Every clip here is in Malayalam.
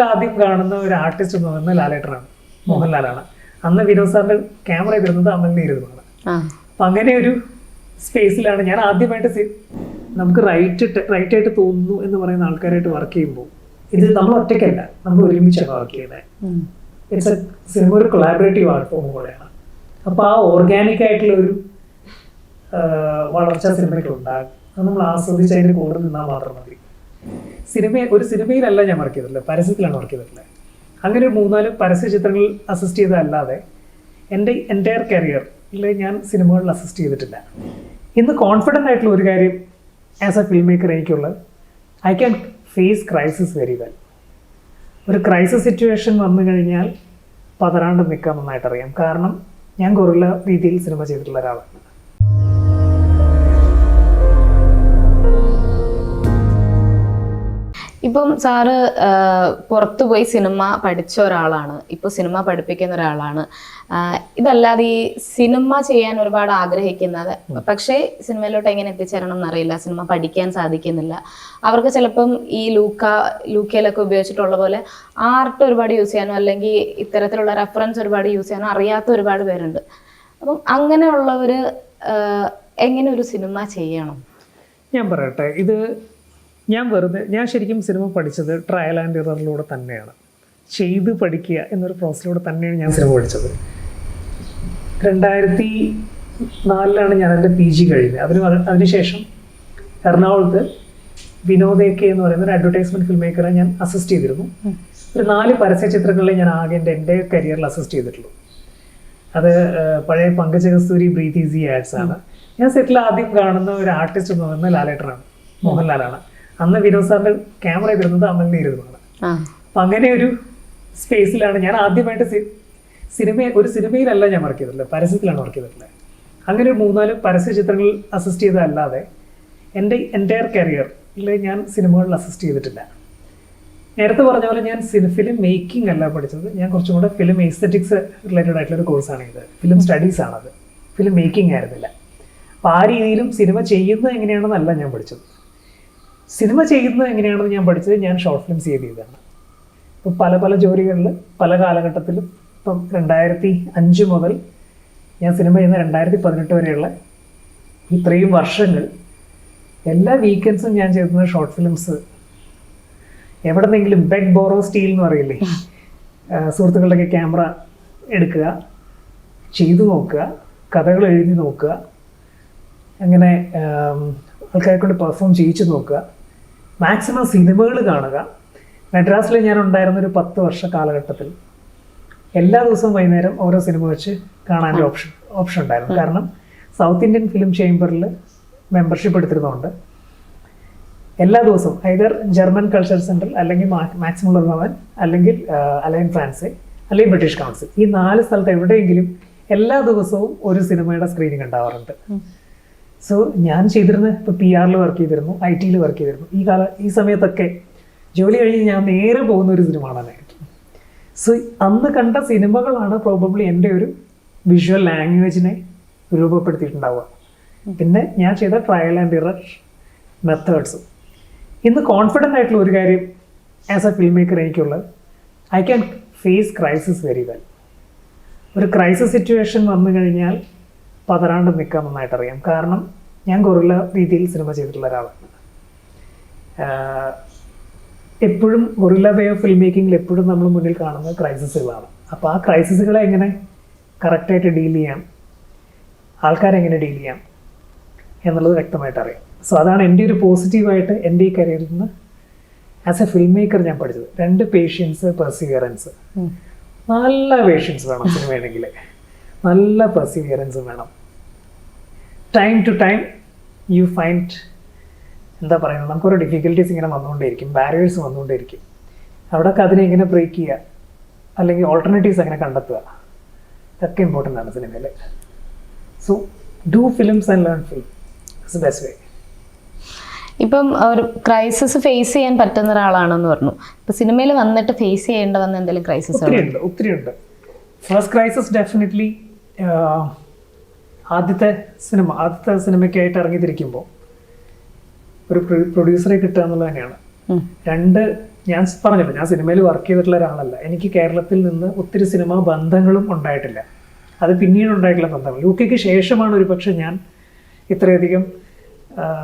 ആദ്യം കാണുന്ന ഒരു ആർട്ടിസ്റ്റ് എന്ന് പറയുന്നത് ലാലേട്ടനാണ്, മോഹൻലാലാണ്. അന്ന് വിനോദ് സാറിന്റെ ക്യാമറ ഇരുന്നത് അമലിനെ ഇരുന്നതാണ്. അപ്പൊ അങ്ങനെ ഒരു സ്പേസിലാണ് ഞാൻ ആദ്യമായിട്ട് നമുക്ക് റൈറ്റ് ആയിട്ട് തോന്നുന്നു എന്ന് പറയുന്ന ആൾക്കാരായിട്ട് വർക്ക് ചെയ്യുമ്പോൾ ഇത് നമ്മൾ ഒറ്റയ്ക്കല്ല, നമ്മൾ ഒരുമിച്ചാണ് വർക്ക് ചെയ്യുന്നത്. സിനിമ ഒരു കൊളാബറേറ്റീവ് ആർട്ട് ഫോം കൂടെയാണ്. അപ്പൊ ആ ഓർഗാനിക് ആയിട്ടുള്ള ഒരു വളർച്ച സിനിമയ്ക്ക് ഉണ്ടാകും. അത് നമ്മൾ ആസ്വദിച്ച് അതിന്റെ കൂടെ നിന്നാൽ മാത്രം മതി. ഒരു സിനിമയിലല്ല ഞാൻ വർക്ക് ചെയ്തിട്ടില്ല, പരസ്യത്തിലാണ് വർക്ക് ചെയ്തിട്ടുള്ളത്. അങ്ങനെ ഒരു 3-4 പരസ്യ ചിത്രങ്ങൾ അസിസ്റ്റ് ചെയ്തതല്ലാതെ എൻ്റെ എൻ്റയർ കരിയറിൽ ഞാൻ സിനിമകളിൽ അസിസ്റ്റ് ചെയ്തിട്ടില്ല. ഇന്ന് കോൺഫിഡൻ്റ് ആയിട്ടുള്ള ഒരു കാര്യം ആസ് എ ഫിലിം മേക്കർ എനിക്കുള്ളത്, I can face crisis very well. ഒരു ക്രൈസിസ് സിറ്റുവേഷൻ വന്നു കഴിഞ്ഞാൽ പതറാണ്ട് നിൽക്കാൻ നന്നായിട്ട് അറിയാം. കാരണം ഞാൻ ഗൊറില്ല രീതിയിൽ സിനിമ ചെയ്തിട്ടുള്ള ഒരാളാണ്. ഇപ്പം സാറ് പുറത്തുപോയി സിനിമ പഠിച്ച ഒരാളാണ്, ഇപ്പോൾ സിനിമ പഠിപ്പിക്കുന്ന ഒരാളാണ്. ഇതല്ലാതെ ഈ സിനിമ ചെയ്യാൻ ഒരുപാട് ആഗ്രഹിക്കുന്നത്, പക്ഷേ സിനിമയിലോട്ട് എങ്ങനെ എത്തിച്ചേരണം എന്നറിയില്ല, സിനിമ പഠിക്കാൻ സാധിക്കുന്നില്ല. അവർക്ക് ചിലപ്പം ഈ ലൂക്കയിലൊക്കെ ഉപയോഗിച്ചിട്ടുള്ള പോലെ ആർട്ട് ഒരുപാട് യൂസ് ചെയ്യാനോ അല്ലെങ്കിൽ ഇത്തരത്തിലുള്ള റെഫറൻസ് ഒരുപാട് യൂസ് ചെയ്യാനോ അറിയാത്ത ഒരുപാട് പേരുണ്ട്. അപ്പം അങ്ങനെയുള്ളവർ എങ്ങനെ ഒരു സിനിമ ചെയ്യണം? ഞാൻ പറയട്ടെ, ഞാൻ ശരിക്കും സിനിമ പഠിച്ചത് ട്രയൽ ആൻഡ് എററിലൂടെ തന്നെയാണ്. ചെയ്ത് പഠിക്കുക എന്നൊരു പ്രോസസ്സിലൂടെ തന്നെയാണ് ഞാൻ സിനിമ പഠിച്ചത്. 2004 ഞാൻ എൻ്റെ PG കഴിഞ്ഞത്. അതിനുശേഷം എറണാകുളത്ത് വിനോദ് AK എന്ന് പറയുന്ന ഒരു അഡ്വർടൈസ്മെന്റ് ഫിലിം മേക്കറെ ഞാൻ അസിസ്റ്റ് ചെയ്തിരുന്നു. ഒരു 4 പരസ്യ ചിത്രങ്ങളിലെ ഞാൻ ആകെ എൻ്റെ കരിയറിൽ അസിസ്റ്റ് ചെയ്തിട്ടുള്ളൂ. അത് പഴയ പങ്കജ കസ്തൂരി ബ്രീത്ത് ഈസി ആഡ്സ് ആണ്. ഞാൻ സെറ്റിൽ ആദ്യം കാണുന്ന ഒരു ആർട്ടിസ്റ്റ് എന്ന് പറയുന്നത് ലാലേട്ടനാണ്, മോഹൻലാലാണ്. അന്ന് വിനോദ് സാറിന്റെ ക്യാമറ ഇരുന്നത് അമലിനെ ഇരുന്നതാണ്. അപ്പൊ അങ്ങനെ ഒരു സ്പേസിലാണ് ഞാൻ ആദ്യമായിട്ട് ഒരു സിനിമയിലല്ല ഞാൻ വർക്ക് ചെയ്തിട്ടില്ല, പരസ്യത്തിലാണ് വർക്ക് ചെയ്തിട്ടുള്ളത്. അങ്ങനെ ഒരു 3-4 പരസ്യ ചിത്രങ്ങൾ അസിസ്റ്റ് ചെയ്തതല്ലാതെ എൻ്റെ എൻ്റയർ കരിയറിൽ ഞാൻ സിനിമകളിൽ അസിസ്റ്റ് ചെയ്തിട്ടില്ല. നേരത്തെ പറഞ്ഞ പോലെ ഞാൻ ഫിലിം മേക്കിംഗ് അല്ല പഠിച്ചത്. ഞാൻ കുറച്ചും കൂടെ ഫിലിം എസ്തെറ്റിക്സ് റിലേറ്റഡ് ആയിട്ടുള്ള ഒരു കോഴ്സാണ് ഇത്. ഫിലിം സ്റ്റഡീസ് ആണത്, ഫിലിം മേക്കിംഗ് ആയിരുന്നില്ല. അപ്പോൾ ആ രീതിയിലും സിനിമ ചെയ്യുന്നത് എങ്ങനെയാണെന്നല്ല ഞാൻ പഠിച്ചത്. സിനിമ ചെയ്യുന്നത് എങ്ങനെയാണെന്ന് ഞാൻ പഠിച്ചത് ഞാൻ ഷോർട്ട് ഫിലിംസ് ചെയ്തതാണ്. ഇപ്പോൾ പല ജോലികളിൽ പല കാലഘട്ടത്തിലും, ഇപ്പം 2005 മുതൽ ഞാൻ സിനിമ ചെയ്യുന്ന 2018 വരെയുള്ള ഇത്രയും വർഷങ്ങൾ എല്ലാ വീക്കെൻഡ്സും ഞാൻ ചെയ്യുന്ന ഷോർട്ട് ഫിലിംസ്. എവിടെന്നെങ്കിലും ബെഗ് ബോറോ സ്റ്റീൽ എന്ന് പറയില്ലേ, സുഹൃത്തുക്കളുടെയൊക്കെ ക്യാമറ എടുക്കുക, ചെയ്തു നോക്കുക, കഥകൾ എഴുതി നോക്കുക, അങ്ങനെ ആൾക്കാരെ കൊണ്ട് പെർഫോം ചെയ്യിച്ചു നോക്കുക, മാക്സിമം സിനിമകൾ കാണുക. മദ്രാസിൽ ഞാൻ ഉണ്ടായിരുന്ന ഒരു 10 വർഷ കാലഘട്ടത്തിൽ എല്ലാ ദിവസവും വൈകുന്നേരം ഓരോ സിനിമ വെച്ച് കാണാനുള്ള ഓപ്ഷൻ ഉണ്ടായിരുന്നു. കാരണം സൗത്ത് ഇന്ത്യൻ ഫിലിം ചേംബറിൽ മെമ്പർഷിപ്പ് എടുത്തിരുന്നതുകൊണ്ട് എല്ലാ ദിവസവും ഐദർ ജർമ്മൻ കൾച്ചർ സെൻറ്റർ അല്ലെങ്കിൽ മാക്സിമം ഭവൻ അല്ലെങ്കിൽ അലൈൻ ഫ്രാൻസ് അല്ലെങ്കിൽ ബ്രിട്ടീഷ് കൗൺസിൽ, ഈ 4 സ്ഥലത്ത് എവിടെയെങ്കിലും എല്ലാ ദിവസവും ഒരു സിനിമയുടെ സ്ക്രീനിങ് ഉണ്ടാവാറുണ്ട്. സോ ഞാൻ ചെയ്തിരുന്നത് ഇപ്പോൾ PR വർക്ക് ചെയ്തിരുന്നു, IT വർക്ക് ചെയ്തിരുന്നു. ഈ സമയത്തൊക്കെ ജോലി കഴിഞ്ഞ് ഞാൻ നേരെ പോകുന്ന ഒരു സിനിമ കാണാനായിട്ട്. സോ അന്ന് കണ്ട സിനിമകളാണ് പ്രോബബ്ലി എൻ്റെ ഒരു വിഷ്വൽ ലാംഗ്വേജിനെ രൂപപ്പെടുത്തിയിട്ടുണ്ടാവുക. പിന്നെ ഞാൻ ചെയ്ത ട്രയൽ ആൻഡ് എറർ മെത്തേഡ്സും. ഇന്ന് കോൺഫിഡൻ്റ് ആയിട്ടുള്ള ഒരു കാര്യം ആസ് എ ഫിലിം മേക്കർ എനിക്കുള്ളത്, I can face crisis very well. ഒരു ക്രൈസിസ് സിറ്റുവേഷൻ വന്നു കഴിഞ്ഞാൽ പതറാണ്ട് നിൽക്കാൻ നന്നായിട്ട് അറിയാം. കാരണം ഞാൻ ഗൊറില്ല രീതിയിൽ സിനിമ ചെയ്തിട്ടുള്ള ഒരാളാണ്. എപ്പോഴും ഗൊറില്ല വേ ഓഫ് ഫിലിം മേക്കിങ്ങിൽ എപ്പോഴും നമ്മൾ മുന്നിൽ കാണുന്നത് ക്രൈസിസുകളാണ്. അപ്പോൾ ആ ക്രൈസിസുകളെ എങ്ങനെ കറക്റ്റായിട്ട് ഡീൽ ചെയ്യാം, ആൾക്കാരെങ്ങനെ ഡീൽ ചെയ്യാം എന്നുള്ളത് വ്യക്തമായിട്ട് അറിയാം. സോ അതാണ് എൻ്റെ ഒരു പോസിറ്റീവായിട്ട് എൻ്റെ ഈ കരിയറിൽ നിന്ന് ആസ് എ ഫിലിം മേക്കർ ഞാൻ പഠിച്ചത്. 2 പേഷ്യൻസ്, പെർസിവിയറൻസ്. നല്ല പേഷ്യൻസ് വേണം സിനിമയാണെങ്കിൽ, നല്ല പെർസിവിയറൻസ് വേണം. Time to time you find, എന്താ പറയുന്നത്, നമുക്കൊരു ഡിഫിക്കൽട്ടീസ് ഇങ്ങനെ വന്നുകൊണ്ടേയിരിക്കും, ബാരിയേഴ്സ് വന്നുകൊണ്ടേയിരിക്കും. അവിടെയൊക്കെ അതിനെ എങ്ങനെ ബ്രേക്ക് ചെയ്യുക അല്ലെങ്കിൽ ഓൾട്ടർനേറ്റീവ്സ് എങ്ങനെ കണ്ടെത്തുക, ഇതൊക്കെ ഇമ്പോർട്ടൻ്റ് ആണ് സിനിമയിൽ. So do films and learn film, it's the best way. ഇപ്പം ഒരു ക്രൈസിസ് ഫേസ് ചെയ്യാൻ പറ്റുന്ന ഒരാളാണെന്ന് പറഞ്ഞു. ഇപ്പം സിനിമയിൽ വന്നിട്ട് ഫേസ് ചെയ്യേണ്ട വന്ന എന്തെങ്കിലും ക്രൈസിസ്? ഒത്തിരി ഉണ്ട്. ഫസ്റ്റ് ക്രൈസിസ് ഡെഫിനറ്റ്ലി ആദ്യത്തെ സിനിമയ്ക്കായിട്ട് ഇറങ്ങിത്തിരിക്കുമ്പോൾ ഒരു പ്രൊഡ്യൂസറെ കിട്ടുക എന്നുള്ളത് തന്നെയാണ്. 2 ഞാൻ പറഞ്ഞല്ലോ, ഞാൻ സിനിമയിൽ വർക്ക് ചെയ്തിട്ടുള്ള ഒരാളല്ല. എനിക്ക് കേരളത്തിൽ നിന്ന് ഒത്തിരി സിനിമാ ബന്ധങ്ങളും ഉണ്ടായിട്ടില്ല. അത് പിന്നീട് ഉണ്ടായിട്ടുള്ള ബന്ധങ്ങൾ. യുകെക്ക് ശേഷമാണ് ഒരുപക്ഷെ ഞാൻ ഇത്രയധികം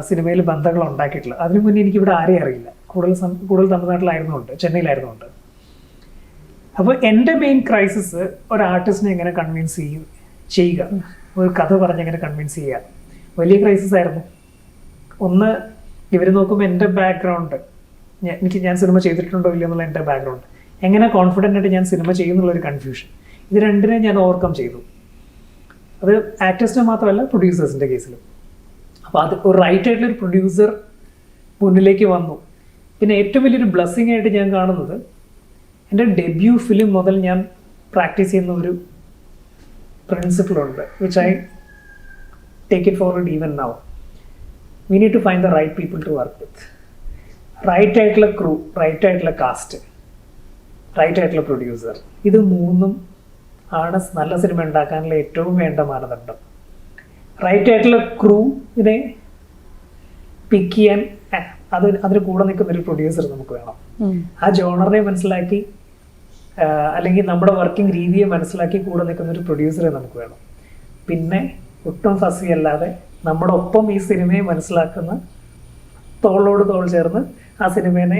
സിനിമയിൽ ബന്ധങ്ങൾ ഉണ്ടാക്കിയിട്ടുള്ളത്. അതിനു മുന്നേ എനിക്കിവിടെ ആരെയും അറിയില്ല. കൂടുതൽ തമിഴ്നാട്ടിലായിരുന്നുണ്ട്, ചെന്നൈയിലായിരുന്നുണ്ട്. അപ്പോൾ എൻ്റെ മെയിൻ ക്രൈസിസ് ഒരു ആർട്ടിസ്റ്റിനെ എങ്ങനെ കൺവിൻസ് ചെയ്യുക, ഒരു കഥ പറഞ്ഞ് എങ്ങനെ കൺവിൻസ് ചെയ്യുക, വലിയ ക്രൈസിസ് ആയിരുന്നു. ഒന്ന്, ഇവർ നോക്കുമ്പോൾ എൻ്റെ ബാക്ക്ഗ്രൗണ്ട്, ഞാൻ സിനിമ ചെയ്തിട്ടുണ്ടോ ഇല്ല എന്നുള്ള എൻ്റെ ബാക്ക്ഗ്രൗണ്ട്, എങ്ങനെ കോൺഫിഡൻ്റ് ആയിട്ട് ഞാൻ സിനിമ ചെയ്യുന്നുള്ളൊരു കൺഫ്യൂഷൻ, ഇത് രണ്ടിനെ ഞാൻ ഓവർകം ചെയ്തു. അത് ആക്ടേഴ്സിനെ മാത്രമല്ല, പ്രൊഡ്യൂസേഴ്സിൻ്റെ കേസിലും. അപ്പോൾ അത് ഒരു റൈറ്റ് ആയിട്ടുള്ളൊരു പ്രൊഡ്യൂസർ മുന്നിലേക്ക് വന്നു. പിന്നെ ഏറ്റവും വലിയൊരു ബ്ലെസ്സിങ് ആയിട്ട് ഞാൻ കാണുന്നത്, എൻ്റെ ഡെബ്യൂ ഫിലിം മുതൽ ഞാൻ പ്രാക്ടീസ് ചെയ്യുന്ന ഒരു പ്രിൻസിപ്പിളുണ്ട്, which I take it forward even now. We need to find the right people to work with. Right ആയിട്ടുള്ള ക്രൂ, റൈറ്റ് ആയിട്ടുള്ള കാസ്റ്റ്, റൈറ്റ് ആയിട്ടുള്ള പ്രൊഡ്യൂസർ, ഇത് മൂന്നും ആണ് നല്ല സിനിമ ഉണ്ടാക്കാനുള്ള ഏറ്റവും വേണ്ട മാനദണ്ഡം. റൈറ്റ് ആയിട്ടുള്ള ക്രൂവിനെ പിക്ക് ചെയ്യാൻ അതിന് കൂടെ നിൽക്കുന്ന ഒരു പ്രൊഡ്യൂസർ നമുക്ക് വേണം. ആ ജോണറിനെ മനസ്സിലാക്കി, അല്ലെങ്കിൽ നമ്മുടെ വർക്കിംഗ് രീതിയെ മനസ്സിലാക്കി കൂടെ നിൽക്കുന്ന ഒരു പ്രൊഡ്യൂസറെ നമുക്ക് വേണം. പിന്നെ ഒട്ടും ഫസി അല്ലാതെ നമ്മുടെ ഒപ്പം ഈ സിനിമയെ മനസ്സിലാക്കുന്ന, തോളോട് തോൾ ചേർന്ന് ആ സിനിമേനെ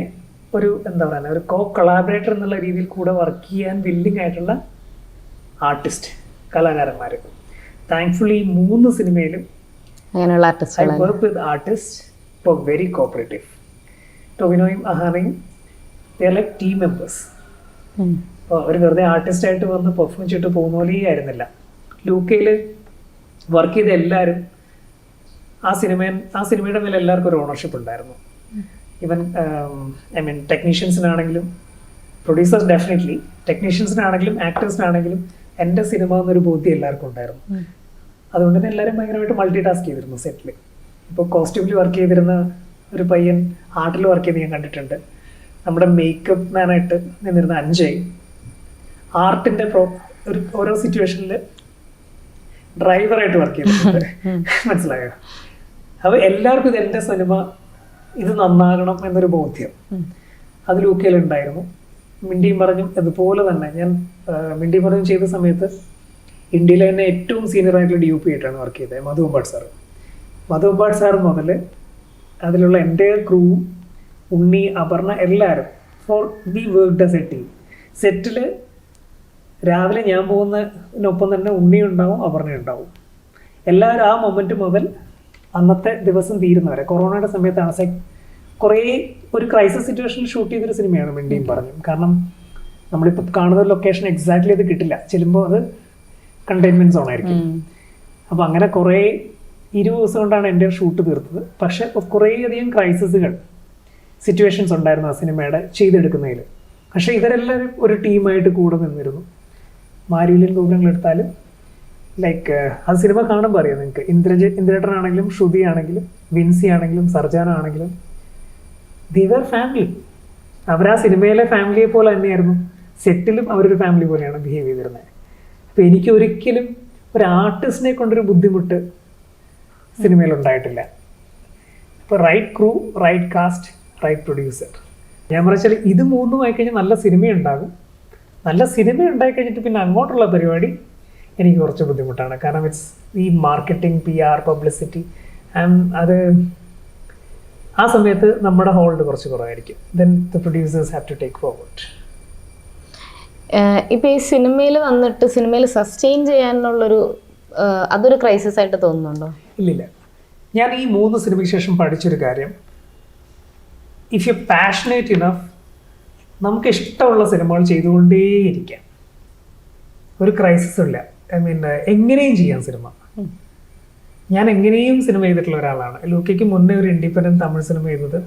ഒരു എന്താ പറയുക, ഒരു കൊളാബറേറ്റർ എന്നുള്ള രീതിയിൽ കൂടെ വർക്ക് ചെയ്യാൻ വില്ലിംഗ് ആയിട്ടുള്ള ആർട്ടിസ്റ്റ്, കലാകാരന്മാർ. താങ്ക്ഫുള്ളി 3 സിനിമയിലും അങ്ങനെയുള്ള ഐ വർക്ക് വിത്ത് ആർട്ടിസ്റ്റ് ഇപ്പോൾ വെരി കോപ്പറേറ്റീവ്. ടൊവിനോയും അഹാനയും they are like team members. അപ്പോൾ അവർ വെറുതെ ആർട്ടിസ്റ്റായിട്ട് വന്ന് പെർഫോം ചെയ്തിട്ട് പോകുന്ന പോലെയേ ആയിരുന്നില്ല. ലൂക്കയിൽ വർക്ക് ചെയ്ത എല്ലാവരും ആ സിനിമയുടെ മേലെ എല്ലാവർക്കും ഒരു ഓണർഷിപ്പ് ഉണ്ടായിരുന്നു. ഈവൻ ഐ മീൻ ടെക്നീഷ്യൻസിനാണെങ്കിലും, പ്രൊഡ്യൂസേഴ്സ് ഡെഫിനറ്റ്ലി, ടെക്നീഷ്യൻസിനാണെങ്കിലും ആക്ടേഴ്സിനാണെങ്കിലും എൻ്റെ സിനിമ എന്നൊരു ബോധ്യം എല്ലാവർക്കും ഉണ്ടായിരുന്നു. അതുകൊണ്ട് തന്നെ എല്ലാവരും ഭയങ്കരമായിട്ട് മൾട്ടി ടാസ്ക് ചെയ്തിരുന്നു സെറ്റിൽ. ഇപ്പോൾ കോസ്റ്റ്യൂമിൽ വർക്ക് ചെയ്തിരുന്ന ഒരു പയ്യൻ ആർട്ടിൽ വർക്ക് ചെയ്ത് ഞാൻ കണ്ടിട്ടുണ്ട്. നമ്മുടെ മേക്കപ്പ് മാനായിട്ട് നിന്നിരുന്ന അഞ്ജയ് ആർട്ടിൻ്റെ ഓരോ സിറ്റുവേഷനിൽ ഡ്രൈവറായിട്ട് വർക്ക് ചെയ്തിട്ടുണ്ട്. മനസ്സിലായോ? അപ്പോൾ എല്ലാവർക്കും ഇത് എൻ്റെ സിനിമ, ഇത് നന്നാകണം എന്നൊരു ബോധ്യം അത് ലൂക്കയിലുണ്ടായിരുന്നു. മിണ്ടിയും പറഞ്ഞും അതുപോലെ തന്നെ. ഞാൻ മിണ്ടിയും പറഞ്ഞും ചെയ്ത സമയത്ത് ഇന്ത്യയിലെ തന്നെ ഏറ്റവും സീനിയർ ആയിട്ടുള്ള DOP ആയിട്ടാണ് വർക്ക് ചെയ്തത്, മധുബാട് സാറ്. മധുബാട് സാർ മുതൽ അതിലുള്ള എൻ്റെ ക്രൂവും, ഉണ്ണി, അപർണ, എല്ലാവരും for we work as a team. സെറ്റിൽ രാവിലെ ഞാൻ പോകുന്നതിനൊപ്പം തന്നെ ഉണ്ണി ഉണ്ടാവും, അപർണ ഉണ്ടാവും. എല്ലാവരും ആ മൊമെൻറ്റ് മുതൽ അന്നത്തെ ദിവസം തീരുന്നവരെ. കൊറോണയുടെ സമയത്താണ് കുറേ ഒരു ക്രൈസിസ് സിറ്റുവേഷനിൽ ഷൂട്ട് ചെയ്തൊരു സിനിമയാണ് മിണ്ടിയും പറഞ്ഞു. കാരണം നമ്മളിപ്പോൾ കാണുന്ന ലൊക്കേഷൻ എക്സാക്ട്ലി അത് കിട്ടില്ല, ചെല്ലുമ്പോൾ അത് കണ്ടെയ്ൻമെൻറ്റ് സോൺ ആയിരിക്കും. അപ്പോൾ അങ്ങനെ കുറേ 20 ദിവസം കൊണ്ടാണ് എൻ്റെ ഷൂട്ട് തീർത്തത്. പക്ഷേ കുറേയധികം ക്രൈസിസുകൾ, സിറ്റുവേഷൻസ് ഉണ്ടായിരുന്നു ആ സിനിമയുടെ ചെയ്തെടുക്കുന്നതിൽ. പക്ഷേ ഇവരെല്ലാവരും ഒരു ടീമായിട്ട് കൂടെ നിന്നിരുന്നു. മാരിവില്യൻ ഗോപുരങ്ങൾ എടുത്താലും ലൈക്ക് അത് സിനിമ കാണുമ്പോൾ അറിയാം നിങ്ങൾക്ക്. ഇന്ദ്രേട്ടനാണെങ്കിലും, ശ്രുതി ആണെങ്കിലും, വിൻസി ആണെങ്കിലും, സർജാന ആണെങ്കിലും, ദിവർ ഫാമിലി. അവർ ആ സിനിമയിലെ ഫാമിലിയെ പോലെ തന്നെയായിരുന്നു സെറ്റിലും അവരൊരു ഫാമിലി പോലെയാണ് ബിഹേവ് ചെയ്തിരുന്നത്. അപ്പോൾ എനിക്ക് ഒരിക്കലും ഒരു ആർട്ടിസ്റ്റിനെ കൊണ്ടൊരു ബുദ്ധിമുട്ട് സിനിമയിൽ ഉണ്ടായിട്ടില്ല. ഇപ്പോൾ right crew, right cast, right producer. ഞാൻ പറഞ്ഞാൽ ഇത് മൂന്നും ആയിക്കഴിഞ്ഞാൽ നല്ല സിനിമ ഉണ്ടാകും. നല്ല സിനിമ ഉണ്ടായിക്കഴിഞ്ഞിട്ട് പിന്നെ അങ്ങോട്ടുള്ള പരിപാടി എനിക്ക് കുറച്ച് ബുദ്ധിമുട്ടാണ്. കാരണം ഇറ്റ്സ് ഈ മാർക്കറ്റിംഗ്, PR, പബ്ലിസിറ്റി, അത് ആ സമയത്ത് നമ്മുടെ ഹോൾഡ് കുറച്ച് കുറവായിരിക്കും. Then the producers have to take forward. ഇപ്പം ഈ സിനിമയിൽ വന്നിട്ട് സിനിമയിൽ സസ്റ്റെയിൻ ചെയ്യാനുള്ളൊരു അതൊരു ക്രൈസിസ് ആയിട്ട് തോന്നുന്നുണ്ടോ? ഇല്ലില്ല. ഞാൻ ഈ 3 സിനിമയ്ക്ക് ശേഷം പഠിച്ചൊരു കാര്യം, ഇഫ് യു പാഷനേറ്റ് ഇനഫ്, നമുക്ക് ഇഷ്ടമുള്ള സിനിമകൾ ചെയ്തുകൊണ്ടേയിരിക്കാം. ഒരു ക്രൈസിസും ഇല്ല. ഐ മീൻ എങ്ങനെയും ചെയ്യാം സിനിമ. ഞാൻ എങ്ങനെയും സിനിമ ചെയ്തിട്ടുള്ള ഒരാളാണ്. ലൂക്കയ്ക്ക് മുന്നേ ഒരു ഇൻഡിപെൻഡൻറ്റ് തമിഴ് സിനിമ ചെയ്തത്,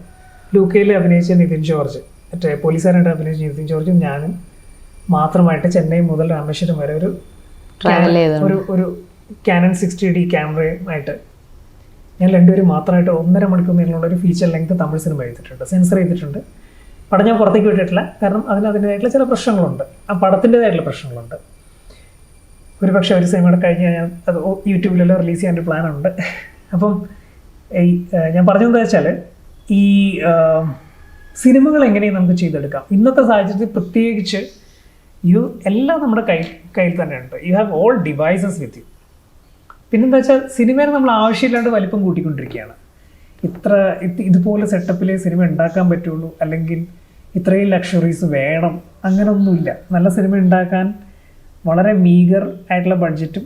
ലൂക്കയിൽ അഭിനയിച്ച നിതിൻ ജോർജ്, മറ്റേ പോലീസുകാരായിട്ട് അഭിനയിച്ച നിതിൻ ജോർജും ഞാനും മാത്രമായിട്ട് ചെന്നൈ മുതൽ രാമേശ്വരം വരെ ഒരു Canon 60D ക്യാമറയുമായിട്ട് ഞാൻ രണ്ടുപേരും മാത്രമായിട്ട് 1.5 മണിക്കൂർ നീളമുള്ള ഒരു ഫീച്ചർ ലെങ്ത് തമിഴ് സിനിമ ചെയ്തിട്ടുണ്ട്. സെൻസർ ചെയ്തിട്ടുണ്ട്. പടം ഞാൻ പുറത്തേക്ക് വിട്ടിട്ടില്ല, കാരണം അതിൻ്റെതായിട്ടുള്ള ചില പ്രശ്നങ്ങളുണ്ട്, ആ പടത്തിൻ്റെതായിട്ടുള്ള പ്രശ്നങ്ങളുണ്ട്. ഒരു പക്ഷേ ഒരു സിനിമയുടെ കഴിഞ്ഞ് ഞാൻ അത് യൂട്യൂബിലെല്ലാം റിലീസ് ചെയ്യാൻ ഒരു പ്ലാനുണ്ട്. അപ്പം ഞാൻ പറഞ്ഞതെന്ന് വെച്ചാൽ, ഈ സിനിമകൾ എങ്ങനെയും നമുക്ക് ചെയ്തെടുക്കാം. ഇന്നത്തെ സാഹചര്യത്തിൽ പ്രത്യേകിച്ച് എല്ലാം നമ്മുടെ കയ്യിൽ തന്നെ ഉണ്ട്. You have all devices with you. പിന്നെന്താ വെച്ചാൽ സിനിമയെ നമ്മൾ ആവശ്യമില്ലാണ്ട് വലിപ്പം കൂട്ടിക്കൊണ്ടിരിക്കുകയാണ്. ഇതുപോലെ സെറ്റപ്പിൽ സിനിമ ഉണ്ടാക്കാൻ പറ്റുള്ളൂ, അല്ലെങ്കിൽ ഇത്രയും ലക്ഷറീസ് വേണം, അങ്ങനെയൊന്നുമില്ല. നല്ല സിനിമ ഉണ്ടാക്കാൻ വളരെ മീഗർ ആയിട്ടുള്ള ബഡ്ജറ്റും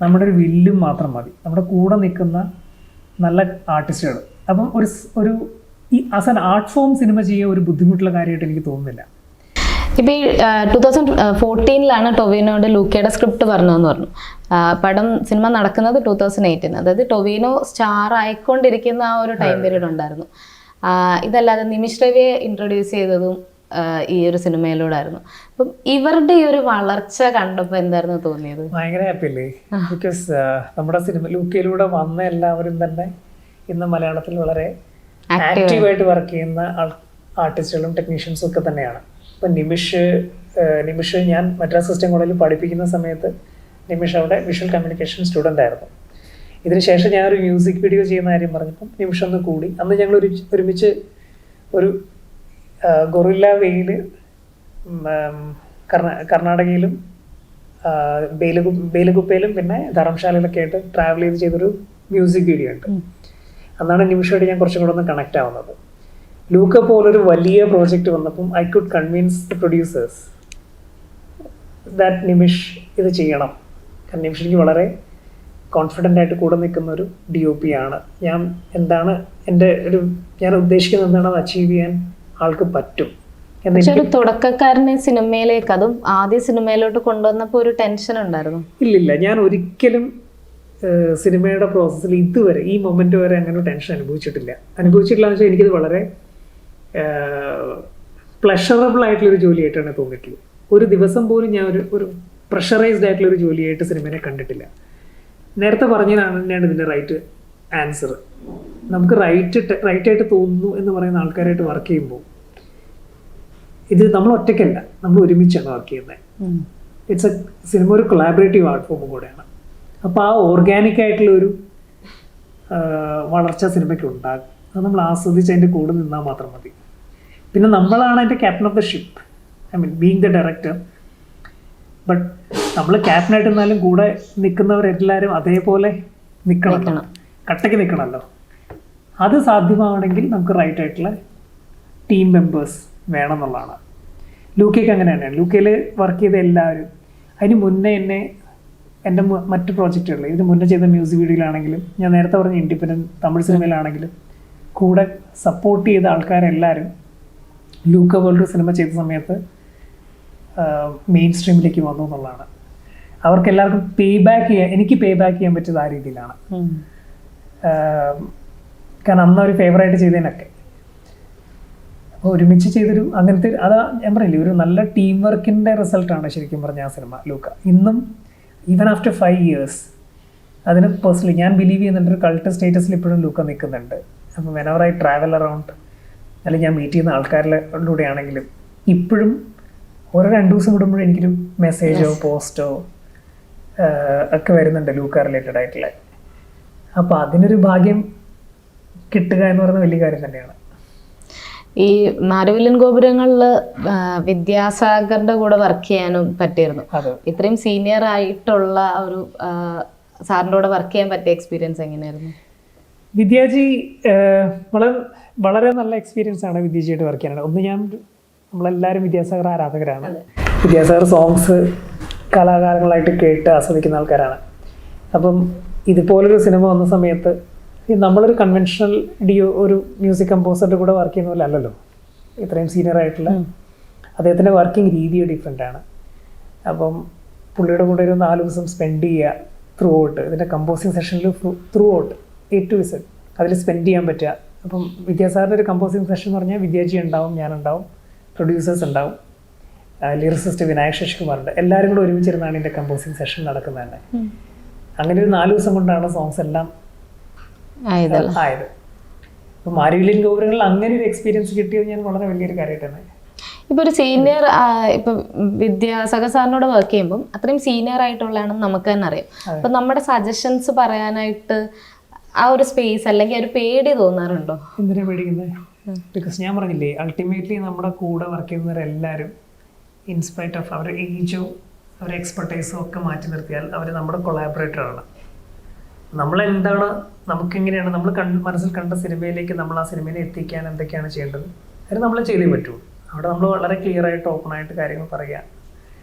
നമ്മുടെ ഒരു വില്ലും മാത്രം മതി, നമ്മുടെ കൂടെ നിൽക്കുന്ന നല്ല ആർട്ടിസ്റ്റുകൾ. അപ്പം ഒരു as an art form cinema ചെയ്യുക ഒരു ബുദ്ധിമുട്ടുള്ള കാര്യമായിട്ട് എനിക്ക് തോന്നുന്നില്ല. ഇപ്പം ഈ 2014 ടൊവിനോയുടെ ലൂക്കയുടെ സ്ക്രിപ്റ്റ് പറഞ്ഞതെന്ന് പറഞ്ഞു. സിനിമ നടക്കുന്നത് 2018, അതായത് ടൊവിനോ സ്റ്റാർ ആയിക്കൊണ്ടിരിക്കുന്ന ആ ഒരു ടൈം പീരീഡ് ഉണ്ടായിരുന്നു. ഇതല്ലാതെ നിമിഷ് രവിയെ ഇൻട്രൊഡ്യൂസ് ചെയ്തതും ഈ ഒരു സിനിമയിലൂടെ ആയിരുന്നു. അപ്പം ഇവരുടെ ഈ ഒരു വളർച്ച കണ്ടപ്പോൾ എന്തായിരുന്നു തോന്നിയത്? ഭയങ്കര ഹാപ്പി അല്ലേ? ബിക്കോസ് നമ്മുടെ സിനിമ ലൂക്കയിലൂടെ വന്ന എല്ലാവരും തന്നെ ഇന്ന് മലയാളത്തിൽ വളരെ ആക്റ്റീവായിട്ട് വർക്ക് ചെയ്യുന്ന ആർട്ടിസ്റ്റുകളും ടെക്നീഷ്യൻസും ഒക്കെ തന്നെയാണ്. ഇപ്പം നിമിഷ് ഞാൻ മദ്രാസ് സിസ്റ്റം കോളേജിൽ പഠിപ്പിക്കുന്ന സമയത്ത് നിമിഷ് അവിടെ വിഷ്വൽ കമ്മ്യൂണിക്കേഷൻ സ്റ്റുഡൻ്റ് ആയിരുന്നു. ഇതിനുശേഷം ഞാനൊരു മ്യൂസിക് വീഡിയോ ചെയ്യുന്ന കാര്യം പറഞ്ഞപ്പം നിമിഷം ഒന്ന് കൂടി. അന്ന് ഞങ്ങൾ ഒരുമിച്ച് ഒരു ഗൊറില്ല വെയിൽ കർണാടകയിലും ബേലുകുപ്പയിലും പിന്നെ ധർമ്മശാലയിലൊക്കെ ആയിട്ട് ട്രാവൽ ചെയ്തൊരു മ്യൂസിക് വീഡിയോ ഉണ്ട്. അന്നാണ് നിമിഷമായിട്ട് ഞാൻ കുറച്ചും കൂടെ ഒന്ന് കണക്ട് ആവുന്നത്. ലൂക്ക പോലൊരു വലിയ പ്രോജക്റ്റ് വന്നപ്പം I could convince the producers that Nimish ഇത് ചെയ്യണം. കാരണം നിമിഷ് എനിക്ക് വളരെ കോൺഫിഡൻ്റ് ആയിട്ട് കൂടെ നിൽക്കുന്ന ഒരു DOP ആണ്. ഞാൻ ഉദ്ദേശിക്കുന്നത് എന്താണെന്ന് അച്ചീവ് ചെയ്യാൻ ആൾക്ക് പറ്റും. ഒരു തുടക്കക്കാരനെ സിനിമയിലേക്ക്, അതും ആദ്യ സിനിമയിലോട്ട് കൊണ്ടുവന്നപ്പോൾ ഒരു ടെൻഷൻ ഉണ്ടായിരുന്നു? ഇല്ലില്ല, ഞാൻ ഒരിക്കലും സിനിമയുടെ പ്രോസസ്സിൽ ഇതുവരെ ഈ മൊമെന്റ് വരെ അങ്ങനെ ടെൻഷൻ അനുഭവിച്ചിട്ടില്ല എന്ന് വെച്ചാൽ എനിക്കത് വളരെ പ്ലഷറബിൾ ആയിട്ടുള്ളൊരു ജോലിയായിട്ടാണ് തോന്നിയിട്ടുള്ളത്. ഒരു ദിവസം പോലും ഞാൻ ഒരു പ്രഷറൈസ്ഡ് ആയിട്ടുള്ളൊരു ജോലിയായിട്ട് സിനിമയെ കണ്ടിട്ടില്ല. നേരത്തെ പറഞ്ഞതാണ് ഇതിൻ്റെ റൈറ്റ് ആൻസർ. നമുക്ക് റൈറ്റായിട്ട് തോന്നുന്നു എന്ന് പറയുന്ന ആൾക്കാരായിട്ട് വർക്ക് ചെയ്യുമ്പോൾ ഇത് നമ്മൾ ഒറ്റയ്ക്കല്ല, നമ്മൾ ഒരുമിച്ചാണ് വർക്ക് ചെയ്യുന്നത്. സിനിമ ഒരു കൊളാബറേറ്റീവ് ആർട്ട് ഫോമും കൂടെയാണ്. അപ്പോൾ ആ ഓർഗാനിക് ആയിട്ടുള്ളൊരു വളർച്ച സിനിമയ്ക്ക് ഉണ്ടാകും. അത് നമ്മൾ ആസ്വദിച്ച് അതിൻ്റെ കൂടെ നിന്നാൽ മാത്രം മതി. പിന്നെ നമ്മളാണ് അതിൻ്റെ captain of the ship, being the director. But നമ്മൾ ക്യാപ്റ്റനായിട്ട് നിന്നാലും കൂടെ നിൽക്കുന്നവരെല്ലാവരും അതേപോലെ നിൽക്കണം, കട്ടയ്ക്ക് നിൽക്കണമല്ലോ. അത് സാധ്യമാവണമെങ്കിൽ നമുക്ക് റൈറ്റ് ആയിട്ടുള്ള ടീം മെമ്പേഴ്സ് വേണം എന്നുള്ളതാണ്. ലൂക്കയ്ക്ക് അങ്ങനെ തന്നെയാണ്. ലൂക്കയിൽ വർക്ക് ചെയ്ത എല്ലാവരും, അതിന് മുന്നേ എൻ്റെ മറ്റ് പ്രോജക്റ്റുകൾ, ഇതിന് മുന്നേ ചെയ്ത മ്യൂസിക് വീഡിയോയിലാണെങ്കിലും ഞാൻ നേരത്തെ പറഞ്ഞ ഇൻഡിപെൻഡൻറ്റ് തമിഴ് സിനിമയിലാണെങ്കിലും കൂടെ സപ്പോർട്ട് ചെയ്ത ആൾക്കാരെല്ലാവരും ലൂക്ക പോലൊരു സിനിമ ചെയ്ത സമയത്ത് മെയിൻ സ്ട്രീമിലേക്ക് വന്നു എന്നുള്ളതാണ്. അവർക്കെല്ലാവർക്കും എനിക്ക് പേ ബാക്ക് ചെയ്യാൻ പറ്റിയത് ആ രീതിയിലാണ്. കാരണം അന്നൊരു ഫേവറായിട്ട് ചെയ്തതിനൊക്കെ അപ്പോൾ ഒരുമിച്ച് ചെയ്തൊരു അങ്ങനത്തെ അതാ ഞാൻ പറയില്ലേ, ഒരു നല്ല ടീം വർക്കിൻ്റെ റിസൾട്ടാണ് ശരിക്കും പറഞ്ഞ ആ സിനിമ ലൂക്ക. ഇന്നും ഈവൻ ആഫ്റ്റർ 5 years അതിന് പേഴ്സണലി ഞാൻ ബിലീവ് ചെയ്യുന്നുണ്ട്. ഒരു കൾട്ട് സ്റ്റേറ്റസിൽ ഇപ്പോഴും ലൂക്ക നിൽക്കുന്നുണ്ട്. അപ്പോൾ വെനവർ ഐ ട്രാവൽ അറൗണ്ട്, അല്ലെങ്കിൽ ഞാൻ മീറ്റ് ചെയ്യുന്ന ആൾക്കാരിലൂടെ ആണെങ്കിലും ഇപ്പോഴും ഓരോ 2 ദിവസം വിടുമ്പോഴും എനിക്കൊരു മെസ്സേജോ പോസ്റ്റോ ഒക്കെ വരുന്നുണ്ട് ലൂക്ക റിലേറ്റഡ് ആയിട്ടുള്ള. അപ്പോൾ അതിനൊരു ഭാഗ്യം കിട്ടുക എന്ന് പറയുന്നത് വലിയ കാര്യം തന്നെയാണ്. ഈ മാരവില്ലൻ ഗോപുരങ്ങളിൽ വിദ്യാസാഗറിന്റെ കൂടെ വർക്ക് ചെയ്യാനും പറ്റിയിരുന്നു. ഇത്രയും സീനിയർ ആയിട്ടുള്ള ഒരു സാറിൻ്റെ കൂടെ വർക്ക് ചെയ്യാൻ പറ്റിയ എക്സ്പീരിയൻസ് എങ്ങനെയായിരുന്നു? വിദ്യാജി വളരെ നല്ല എക്സ്പീരിയൻസ് ആണ് വിദ്യാജിയായിട്ട് വർക്ക് ചെയ്യാനാണ്. നമ്മളെല്ലാവരും വിദ്യാസാഗർ ആരാധകരാണ്. വിദ്യാസാഗർ സോങ്സ് കലാകാലങ്ങളായിട്ട് കേട്ട് ആസ്വദിക്കുന്ന ആൾക്കാരാണ്. അപ്പം ഇതുപോലൊരു സിനിമ വന്ന സമയത്ത് നമ്മളൊരു കൺവെൻഷണൽ ഒരു മ്യൂസിക് കമ്പോസറുടെ കൂടെ വർക്ക് ചെയ്യുന്ന പോലെ അല്ലല്ലോ. ഇത്രയും സീനിയർ ആയിട്ടുള്ള അദ്ദേഹത്തിൻ്റെ വർക്കിംഗ് രീതി ഡിഫറെൻ്റ് ആണ്. അപ്പം പുള്ളിയുടെ കൂടെ ഒരു 4 ദിവസം സ്പെൻഡ് ചെയ്യുക ത്രൂ ഔട്ട്, ഇതിൻ്റെ കമ്പോസിങ് സെഷനിൽ through out A to Z അതിൽ സ്പെൻഡ് ചെയ്യാൻ പറ്റുക. അപ്പം വിദ്യാസാഗറിൻ്റെ ഒരു കമ്പോസിങ് സെഷൻ എന്ന് പറഞ്ഞാൽ വിദ്യാജി ഉണ്ടാവും, ഞാനുണ്ടാവും, പ്രൊഡ്യൂസേഴ്സ് ഉണ്ടാവും, ലിറിസിസ്റ്റ് വിനായക് ശശികുമാറുണ്ട്. എല്ലാവരും കൂടെ ഒരുമിച്ചിരുന്നാണ് ഇതിൻ്റെ കമ്പോസിങ് സെഷൻ നടക്കുന്നത് തന്നെ. അങ്ങനെ ഒരു 4 ദിവസം കൊണ്ടാണ് സോങ്സ് എല്ലാം ആയത്. അപ്പം മാരവില്ലൻ ഗോപുരങ്ങളിൽ അങ്ങനെ ഒരു എക്സ്പീരിയൻസ് കിട്ടിയത് ഞാൻ വളരെ വലിയൊരു കാര്യമായിട്ടാണ്. ഇപ്പോൾ ഒരു സീനിയർ ഇപ്പം വിദ്യാസാഗർ സാറിനോട് വർക്ക് ചെയ്യുമ്പം അത്രയും സീനിയർ ആയിട്ടുള്ളതാണെന്ന് നമുക്ക് തന്നെ അറിയാം. അപ്പം നമ്മുടെ സജഷൻസ് പറയാനായിട്ട് ആ ഒരു സ്പേസ് അല്ലെങ്കിൽ ഒരു പേടി തോന്നാറുണ്ടോ? എന്തിനാ പേടിക്കുന്നത്? ബിക്കോസ് ഞാൻ പറഞ്ഞില്ലേ അൾട്ടിമേറ്റ്ലി നമ്മുടെ കൂടെ വർക്ക് ചെയ്യുന്നവരെല്ലാവരും ഇൻസ്പൈറ്റ് ഓഫ് അവരുടെ ഏജോ അവരുടെ എക്സ്പെർട്ടൈസോ ഒക്കെ മാറ്റി നിർത്തിയാൽ അവർ നമ്മുടെ കൊളാബറേറ്ററാണ്. നമ്മളെന്താണ്, നമുക്കെങ്ങനെയാണ് നമ്മൾ മനസ്സിൽ കണ്ട സിനിമയിലേക്ക് നമ്മൾ ആ സിനിമയെ എത്തിക്കാൻ എന്തൊക്കെയാണ് ചെയ്യേണ്ടത് അത് നമ്മൾ ചെയ്തേ പറ്റുള്ളൂ. അവിടെ നമ്മൾ വളരെ ക്ലിയർ ആയിട്ട് ഓപ്പൺ ആയിട്ട് കാര്യങ്ങൾ പറയുക.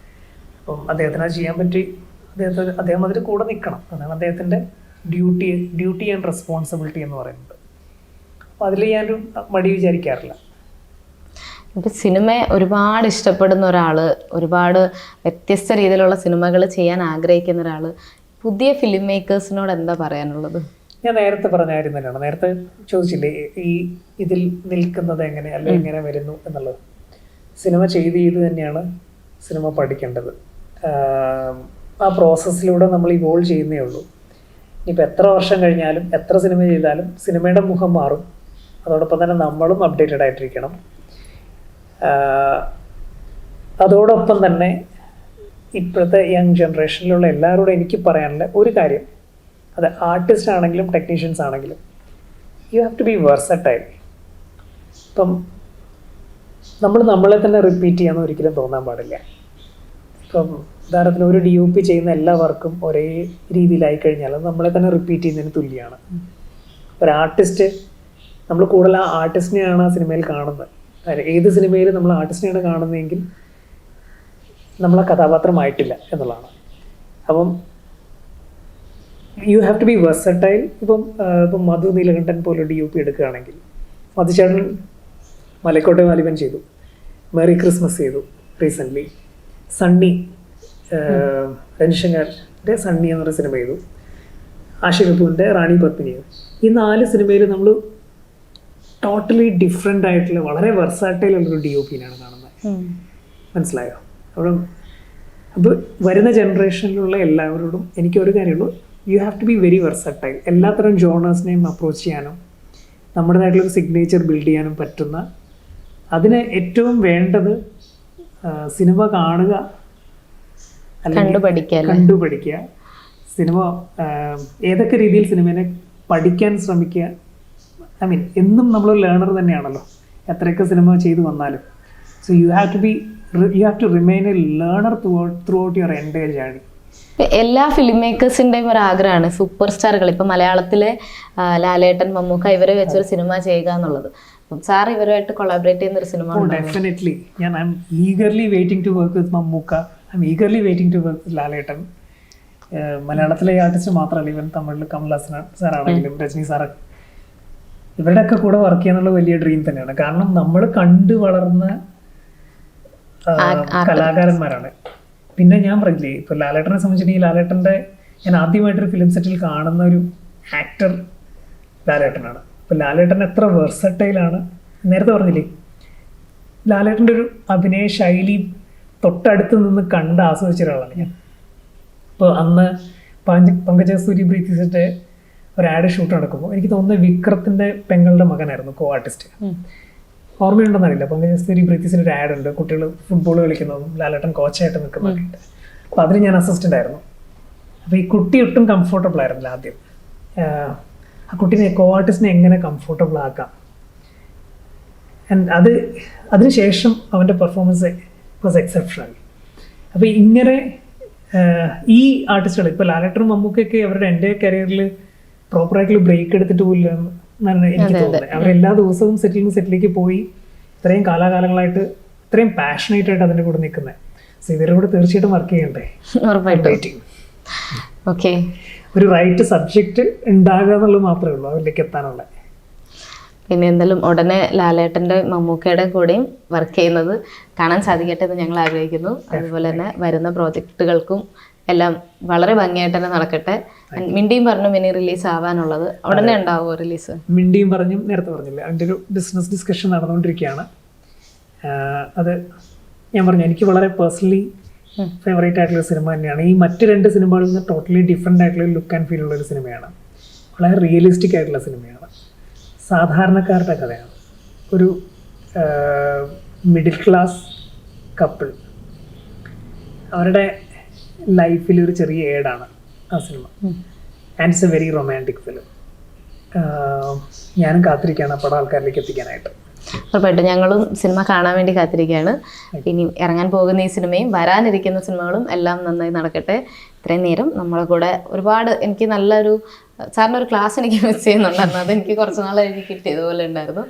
അപ്പം അദ്ദേഹത്തിന് അത് ചെയ്യാൻ പറ്റി, അദ്ദേഹം അതിൽ കൂടെ നിൽക്കണം. അതാണ് അദ്ദേഹത്തിൻ്റെ ഡ്യൂട്ടി ആൻഡ് റെസ്പോൺസിബിലിറ്റി എന്ന് പറയുന്നത്. അപ്പം അതിൽ ഞാനൊരു മടി വിചാരിക്കാറില്ല. ഇപ്പം സിനിമ ഒരുപാട് ഇഷ്ടപ്പെടുന്ന ഒരാൾ, ഒരുപാട് വ്യത്യസ്ത രീതിയിലുള്ള സിനിമകൾ ചെയ്യാൻ ആഗ്രഹിക്കുന്ന ഒരാൾ, പുതിയ ഫിലിം മേക്കേഴ്സിനോട് എന്താ പറയാനുള്ളത്? ഞാൻ നേരത്തെ പറഞ്ഞ കാര്യം തന്നെയാണ്. നേരത്തെ ചോദിച്ചില്ലേ ഇതിൽ നിൽക്കുന്നത് എങ്ങനെ അല്ലെങ്കിൽ എങ്ങനെ വരുന്നു എന്നുള്ളത്. സിനിമ ചെയ്ത് തന്നെയാണ് സിനിമ പഠിക്കേണ്ടത്. ആ പ്രോസസ്സിലൂടെ നമ്മൾ ഇവോൾവ് ചെയ്യുന്നേ ഉള്ളൂ. ഇനിയിപ്പോൾ എത്ര വർഷം കഴിഞ്ഞാലും എത്ര സിനിമ ചെയ്താലും സിനിമയുടെ മുഖം മാറും. അതോടൊപ്പം തന്നെ നമ്മളും അപ്ഡേറ്റഡ് ആയിട്ടിരിക്കണം. അതോടൊപ്പം തന്നെ ഇപ്പോഴത്തെ യങ് ജനറേഷനിലുള്ള എല്ലാവരോടും എനിക്ക് പറയാനുള്ള ഒരു കാര്യം, അത് ആർട്ടിസ്റ്റ് ആണെങ്കിലും ടെക്നീഷ്യൻസ് ആണെങ്കിലും, you have to be versatile. ഇപ്പം നമ്മളെ തന്നെ റിപ്പീറ്റ് ചെയ്യാമെന്ന് ഒരിക്കലും തോന്നാൻ പാടില്ല. ഇപ്പം ഉദാഹരണത്തിന് ഒരു DOP ചെയ്യുന്ന എല്ലാ വർക്കും ഒരേ രീതിയിലായി കഴിഞ്ഞാൽ അത് നമ്മളെ തന്നെ റിപ്പീറ്റ് ചെയ്യുന്നതിന് തുല്യമാണ്. ഒരു ആർട്ടിസ്റ്റ്, നമ്മൾ കൂടുതൽ ആ ആർട്ടിസ്റ്റിനെയാണ് ആ സിനിമയിൽ കാണുന്നത്. ഏത് സിനിമയിൽ നമ്മൾ ആർട്ടിസ്റ്റിനെയാണ് കാണുന്നതെങ്കിൽ നമ്മൾ ആ കഥാപാത്രമായിട്ടില്ല എന്നുള്ളതാണ്. അപ്പം you have to be versatile. ഇപ്പം മധു നീലകണ്ഠൻ പോലെ DOP എടുക്കുകയാണെങ്കിൽ, മധുചേട്ടൻ മലക്കോട്ടെ വാലിബൻ ചെയ്തു, മേറി ക്രിസ്മസ് ചെയ്തു റീസെൻ്റ്ലി, സണ്ണി രഞ്ജശങ്കറിൻ്റെ സണ്ണി എന്നൊരു സിനിമ ചെയ്തു, ആഷിഖ് കപൂറിൻ്റെ റാണി പത്മിനി. ഈ 4 സിനിമയിൽ നമ്മൾ ടോട്ടലി ഡിഫറെൻ്റ് ആയിട്ടുള്ള വളരെ വെർസാറ്റൈൽ ഉള്ളൊരു DOPനാണ് കാണുന്നത്. മനസ്സിലായോ? അപ്പോൾ വരുന്ന ജനറേഷനിലുള്ള എല്ലാവരോടും എനിക്കൊരു കാര്യമുള്ളൂ, you have to be very versatile. എല്ലാത്തരം ജോണേഴ്സിനെയും അപ്രോച്ച് ചെയ്യാനും നമ്മുടേതായിട്ടുള്ളൊരു സിഗ്നേച്ചർ ബിൽഡ് ചെയ്യാനും പറ്റുന്ന, അതിന് ഏറ്റവും വേണ്ടത് സിനിമ കാണുക, കണ്ടുപഠിക്കുക. സിനിമ ഏതൊക്കെ രീതിയിൽ സിനിമയെ പഠിക്കാൻ ശ്രമിക്കുക. ഐ മീൻ എന്നും നമ്മൾ ലേണർ തന്നെയാണല്ലോ, എത്രയൊക്കെ സിനിമ ചെയ്തു വന്നാലും. So you have to remain a learner throughout your entire journey. എല്ലാ ഫിലിം മേക്കേഴ്സിൻ്റെയും ഒരു ആഗ്രഹമാണ് സൂപ്പർ സ്റ്റാറുകൾ, ഇപ്പം മലയാളത്തിലെ ലാലേട്ടൻ, മമ്മൂക്ക ഇവരെ വെച്ചൊരു സിനിമ ചെയ്യുക എന്നുള്ളത്. സാർ ഇവരുമായിട്ട് കൊളാബറേറ്റ് ചെയ്യുന്ന ഒരു സിനിമ? Definitely. I am eagerly waiting to work with Mammukka. I am eagerly waiting to work with Lalettan. മലയാളത്തിലെ ആർട്ടിസ്റ്റ് മാത്രമല്ല, ഈവൻ തമിഴിൽ കമൽഹാസൻ സാറാണെങ്കിലും രജനി സാറ്, ഇവരുടെയൊക്കെ കൂടെ വർക്ക് ചെയ്യാന്നുള്ള വലിയ ഡ്രീം തന്നെയാണ്. കാരണം നമ്മൾ കണ്ടു വളർന്ന കലാകാരന്മാരാണ്. പിന്നെ ഞാൻ പറഞ്ഞില്ലേ, ഇപ്പോൾ ലാലേട്ടനെ സംബന്ധിച്ചിട്ടുണ്ടെങ്കിൽ ലാലേട്ടൻ്റെ ഞാൻ ആദ്യമായിട്ടൊരു ഫിലിം സെറ്റിൽ കാണുന്ന ഒരു ആക്ടർ ലാലേട്ടനാണ്. അപ്പോൾ ലാലേട്ടൻ എത്ര വെർസറ്റൈലാണ്. നേരത്തെ പറഞ്ഞില്ലേ, ലാലേട്ടൻ്റെ ഒരു അഭിനയ ശൈലി തൊട്ടടുത്ത് നിന്ന് കണ്ട് ആസ്വദിച്ച ഒരാളാണ് ഞാൻ. ഇപ്പോൾ അന്ന് പങ്കജ സൂരി ബ്രീത്തിസിൻ്റെ ഒരു ആഡ് ഷൂട്ട് നടക്കുമ്പോൾ എനിക്ക് തോന്നുന്നത് വിക്രത്തിൻ്റെ പെങ്ങളുടെ മകനായിരുന്നു കോ ആർട്ടിസ്റ്റ്. ഓർമ്മയുണ്ടെന്നറിയില്ല, പങ്കജ സൂരി ബ്രീത്തിസിൻ്റെ ഒരു ആഡ് ഉണ്ട്, കുട്ടികൾ ഫുട്ബോൾ കളിക്കുന്നതും ലാലേട്ടൻ കോച്ചായിട്ട് നിൽക്കുന്നതൊക്കെ. അപ്പോൾ അതിന് ഞാൻ അസിസ്റ്റൻ്റ് ആയിരുന്നു. അപ്പോൾ ഈ കുട്ടി ഒട്ടും കംഫർട്ടബിൾ ആയിരുന്നില്ല ആദ്യം. ആ കുട്ടീനെ കോ ആർട്ടിസ്റ്റിനെ എങ്ങനെ കംഫർട്ടബിൾ ആക്കാം, ആൻഡ് അതിനുശേഷം അവൻ്റെ പെർഫോമൻസ് വാസ് എക്സെപ്ഷണൽ. അപ്പോൾ ഇങ്ങനെ ഈ ആർട്ടിസ്റ്റുകൾ, ഇപ്പോൾ ലാലേട്ടനും മമ്മൂക്കൊക്കെ അവരുടെ എൻ്റെ കരിയറിൽ പ്രോപ്പറായിട്ടുള്ള ബ്രേക്ക് എടുത്തിട്ട് പോയില്ല എന്നാണ് എനിക്ക് തോന്നുന്നത്. അവരെല്ലാ ദിവസവും സെറ്റിലേക്ക് പോയി ഇത്രയും കാലാകാലങ്ങളായിട്ട് ഇത്രയും പാഷനേറ്റ് ആയിട്ട് അതിൻ്റെ കൂടെ നിൽക്കുന്നത്. സോ ഇവരുടെ കൂടെ തീർച്ചയായിട്ടും വർക്ക് ചെയ്യണ്ടേ. ഓക്കെ, ഒരു റൈറ്റ് സബ്ജക്റ്റ് ഉണ്ടാകുക എന്നുള്ളത് മാത്രമേ ഉള്ളൂ അവരിലേക്ക് എത്താനുള്ള. പിന്നെ എന്തായാലും ഉടനെ ലാലേട്ടൻ്റെ മമ്മൂക്കയുടെ കൂടെയും വർക്ക് ചെയ്യുന്നത് കാണാൻ സാധിക്കട്ടെ എന്ന് ഞങ്ങൾ ആഗ്രഹിക്കുന്നു. അതുപോലെ തന്നെ വരുന്ന പ്രോജക്റ്റുകൾക്കും എല്ലാം വളരെ ഭംഗിയായിട്ട് തന്നെ നടക്കട്ടെ. മിണ്ടിയും പറഞ്ഞു ഇനി റിലീസ് ആവാനുള്ളത് ഉടനെ ഉണ്ടാവുമോ റിലീസ്? മിണ്ടിയും പറഞ്ഞും നേരത്തെ പറഞ്ഞില്ല, അതിൻ്റെ ഒരു ബിസിനസ് ഡിസ്കഷൻ നടന്നുകൊണ്ടിരിക്കുകയാണ്. അത് ഞാൻ പറഞ്ഞു, എനിക്ക് വളരെ പേഴ്സണലി ഫേവറേറ്റ് ആയിട്ടുള്ള സിനിമ തന്നെയാണ്. ഈ മറ്റ് 2 സിനിമകളിൽ നിന്ന് ടോട്ടലി ഡിഫറെൻ്റ് ആയിട്ടുള്ള ലുക്ക് ആൻഡ് ഫീൽ ഉള്ളൊരു സിനിമയാണ്. വളരെ റിയലിസ്റ്റിക് ആയിട്ടുള്ള സിനിമയാണ്. സാധാരണക്കാരുടെ കഥയാണ്. ഒരു മിഡിൽ ക്ലാസ് കപ്പിൾ, അവരുടെ ലൈഫിൽ ഒരു ചെറിയ ഏഡാണ് ആ cinema. And it's A very romantic film. ഞാനും കാത്തിരിക്കുകയാണ് ആ പടം ആൾക്കാരിലേക്ക് എത്തിക്കാനായിട്ട്. ഉറപ്പായിട്ടും ഞങ്ങളും സിനിമ കാണാൻ വേണ്ടി കാത്തിരിക്കുകയാണ്. ഇനി ഇറങ്ങാൻ പോകുന്ന ഈ സിനിമയും വരാനിരിക്കുന്ന സിനിമകളും എല്ലാം നന്നായി നടക്കട്ടെ. ഇത്രയും നേരം നമ്മളെ കൂടെ ഒരുപാട് എനിക്ക് നല്ലൊരു സാറിൻ്റെ ഒരു ക്ലാസ് എനിക്ക് മിസ് ചെയ്യുന്നുണ്ടായിരുന്നു. അതെനിക്ക് കുറച്ച് നാൾ കഴിഞ്ഞ് കിട്ടിയതുപോലെ ഉണ്ടായിരുന്നു.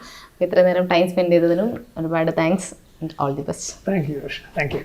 ഇത്രയും നേരം ടൈം സ്പെൻഡ് ചെയ്തതിനും ഒരുപാട് thanks. All the best. Thank you.